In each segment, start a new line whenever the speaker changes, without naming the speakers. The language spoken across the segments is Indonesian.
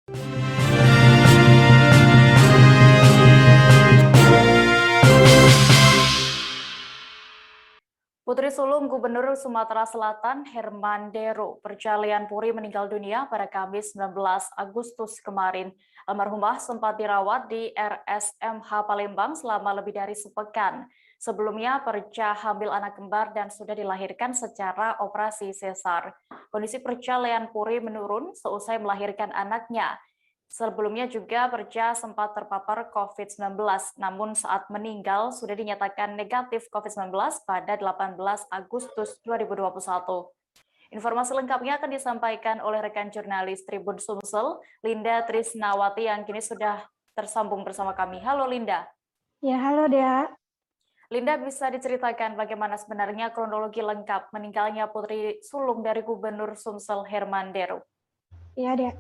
Putri sulung Gubernur Sumatera Selatan Herman Deru Perjalian Puri meninggal dunia pada Kamis 19 Agustus kemarin. Almarhumah sempat dirawat di RSMH Palembang selama lebih dari sepekan. Sebelumnya Perca hamil anak kembar dan sudah dilahirkan secara operasi sesar. Kondisi Perjalian Puri menurun seusai melahirkan anaknya. Sebelumnya juga Perca sempat terpapar COVID-19, namun saat meninggal sudah dinyatakan negatif COVID-19 pada 18 Agustus 2021. Informasi lengkapnya akan disampaikan oleh rekan jurnalis Tribun Sumsel, Linda Trisnawati yang kini sudah tersambung bersama kami. Halo Linda.
Ya, halo Dea.
Linda, bisa diceritakan bagaimana sebenarnya kronologi lengkap meninggalnya putri sulung dari Gubernur Sumsel Herman Deru?
Ya, Dea.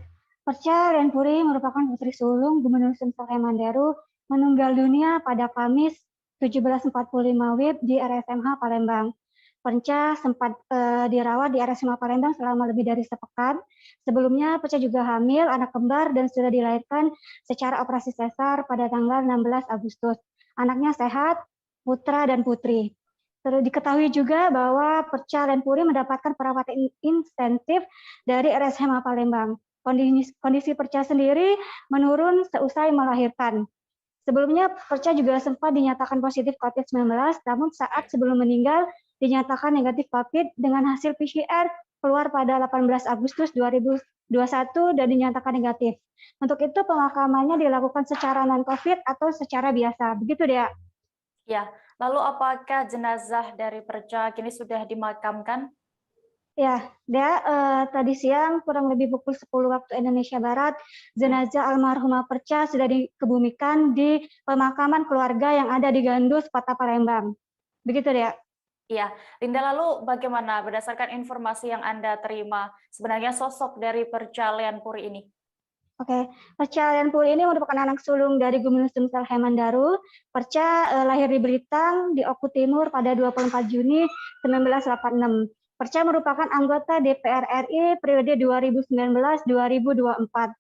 Perca Puri merupakan putri sulung Gubernur Sumsel Herman Deru meninggal dunia pada Kamis 17.45 WIB di RSMH Palembang. Perca sempat dirawat di RSMH Palembang selama lebih dari sepekan. Sebelumnya Perca juga hamil anak kembar dan sudah dilahirkan secara operasi sesar pada tanggal 16 Agustus. Anaknya sehat, putra dan putri. Terus diketahui juga bahwa Perca Puri mendapatkan perawatan intensif dari RSMH Palembang. Kondisi Perca sendiri menurun seusai melahirkan. Sebelumnya Perca juga sempat dinyatakan positif COVID-19, namun saat sebelum meninggal dinyatakan negatif COVID dengan hasil PCR keluar pada 18 Agustus 2021 dan dinyatakan negatif. Untuk itu pemakamannya dilakukan secara non-COVID atau secara biasa. Begitu, Dea.
Ya, lalu apakah jenazah dari Perca kini sudah dimakamkan?
Ya, tadi siang kurang lebih pukul 10 waktu Indonesia Barat, jenazah almarhumah Perca sudah dikebumikan di pemakaman keluarga yang ada di Gandus, Kota Palembang. Begitu, Dea.
Iya, Linda, lalu bagaimana berdasarkan informasi yang Anda terima, sebenarnya sosok dari Perca Puri ini?
Oke, Perca Puri ini merupakan anak sulung dari Gubernur Sumsel Herman Deru. Perca lahir di Belitang, di Oku Timur pada 24 Juni 1986. Perca merupakan anggota DPR RI periode 2019-2024.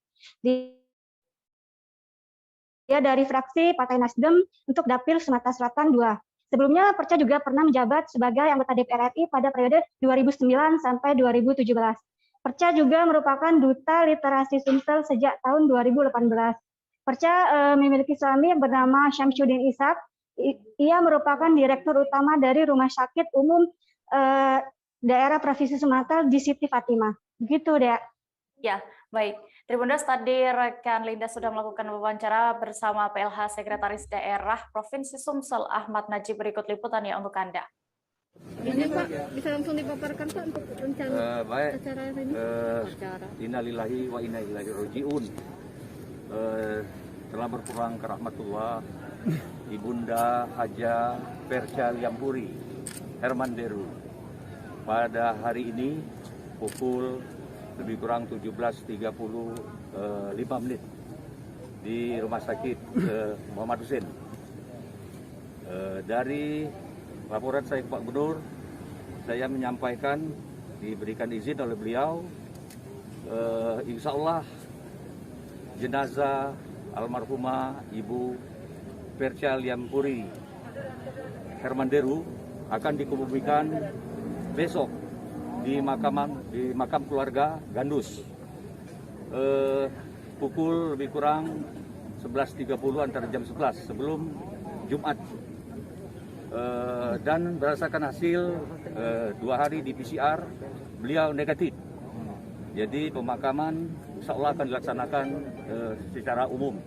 Dia dari fraksi Partai Nasdem untuk Dapil Sumatera Selatan 2. Sebelumnya, Perca juga pernah menjabat sebagai anggota DPR RI pada periode 2009 sampai 2017. Perca juga merupakan duta literasi Sumsel sejak tahun 2018. Perca memiliki suami yang bernama Syamsuddin Ishak. Ia merupakan direktur utama dari Rumah Sakit Umum daerah Provinsi Sumatera di Siti Fatimah. Begitu, Dea.
Ya, baik. Tribuners, tadi rekan Linda sudah melakukan wawancara bersama PLH Sekretaris Daerah Provinsi Sumsel Ahmad Najib. Berikut liputannya untuk Anda.
Ini Pak, bisa langsung dipaparkan Pak untuk rencana acara ini?
Innalillahi wa inna ilaihi raji'un. Telah berpulang ke rahmatullah Ibunda Haja Perca Puri Herman Deru pada hari ini pukul lebih kurang 17.35 menit di Rumah Sakit Muhammad Hussein. Dari laporan saya ke Pak Gubernur, saya menyampaikan diberikan izin oleh beliau, insya Allah jenazah almarhumah Ibu Perca Puri Herman Deru akan dikebumikan besok di makam keluarga Gandus pukul lebih kurang 11.30 antara jam 11 sebelum Jumat. Dan berdasarkan hasil 2 hari di PCR beliau negatif. Jadi pemakaman insya Allah akan dilaksanakan secara umum.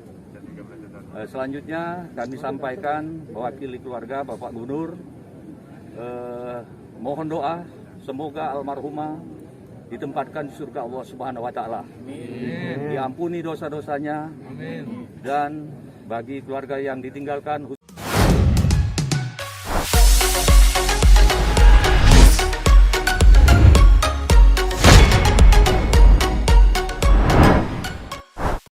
Selanjutnya kami sampaikan mewakili keluarga Bapak Gubernur mohon doa semoga almarhumah ditempatkan di surga Allah Subhanahu wa taala. Diampuni dosa-dosanya. Dan bagi keluarga yang ditinggalkan